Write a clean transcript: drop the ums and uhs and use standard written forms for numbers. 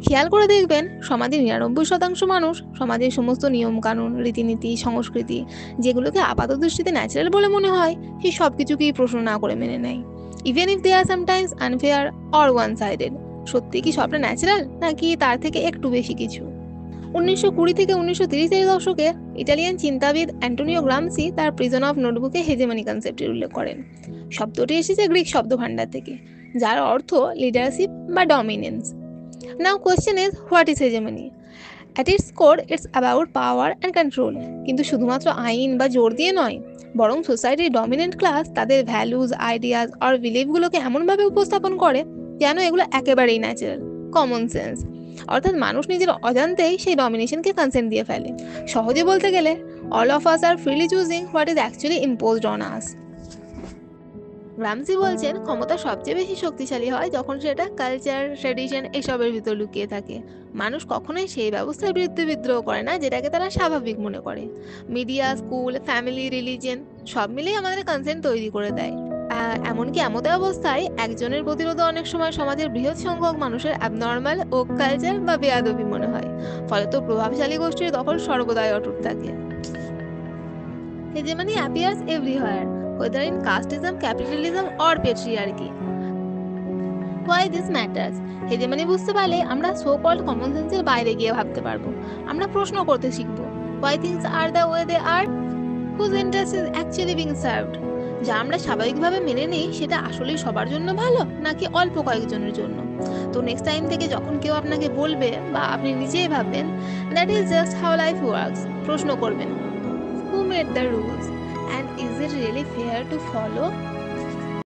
খেয়াল করে দেখবেন সমাজের 99% মানুষ সমাজের সমস্ত নিয়ম কানুন, রীতিনীতি, সংস্কৃতি যেগুলোকে আপাত দৃষ্টিতে ন্যাচারাল বলে মনে হয়, সেই সব কিছুকেই প্রশ্ন না করে মেনে নেয়, even if they are sometimes unfair or one sided. সত্যি কি সবটা ন্যাচারাল, নাকি তার থেকে একটু বেশি কিছু? 1920 থেকে 1930-এর দশকে ইটালিয়ান চিন্তাবিদ অ্যান্টোনিও গ্রামসি তার প্রিজন অফ নোটবুকে হেজেমনি কনসেপ্টের উল্লেখ করেন। শব্দটি এসেছে গ্রিক শব্দভাণ্ডার থেকে, যার অর্থ লিডারশিপ বা dominance. Now question is, what is hegemony? At it's core it's about power and control. কিন্তু শুধুমাত্র আইন বা জোর দিয়ে নয়, বরং সোসাইটির ডমিনেন্ট ক্লাস তাদের ভ্যালুজ, আইডিয়াজ আর বিলিভগুলোকে এমনভাবে উপস্থাপন করে যেন এগুলো একেবারেই ন্যাচারাল, কমন সেন্স। অর্থাৎ মানুষ নিজের অজান্তেই সেই ডমিনেশনকে কনসেন্ট দিয়ে ফেলে। সহজে বলতে গেলে, all of us are freely choosing what is actually imposed on us. Ramsey বলছেন ক্ষমতা সবচেয়ে বেশি শক্তিশালী হয় যখন সেটা কালচার, ট্র্যাডিশন এসবের ভিতর লুকিয়ে থাকে। মানুষ কখনোই সেই ব্যবস্থার বিরুদ্ধে বিদ্রোহ করে না যেটাকে তারা স্বাভাবিক মনে করে। মিডিয়া, স্কুল, ফ্যামিলি, রিলিজিয়ন সব মিলেই আমাদের কনসেন্ট তৈরি করে দেয়। এমনকি এমতো অবস্থায় একজনের প্রতিরোধে অনেক সময় সমাজের বৃহৎ সংখ্যক মানুষের অ্যাবনর্মাল ও কালচার বা বেয়াদবি মনে হয়। ফলে তো প্রভাবশালী গোষ্ঠীর দখল সর্বদাই অটুট থাকে। Hegemony appears everywhere, whether in casteism, capitalism or patriarchy. Why this matters? Hegemony বুঝতে পারলে আমরা সো কল্ড কমন সেন্সের বাইরে গিয়ে ভাবতে পারবো। আমরা প্রশ্ন করতে শিখবো, why things are the way they are, whose interest is actually being served। যা আমরা স্বাভাবিকভাবে মেনে নিই সেটা আসলেই সবার জন্য ভালো, নাকি অল্প কয়েকজনের জন্য। তো নেক্সট টাইম থেকে যখন কেউ আপনাকে বলবে বা আপনি নিজেই ভাববেন that is just how life works, প্রশ্ন করবেন, who made the rules and is it really fair to follow?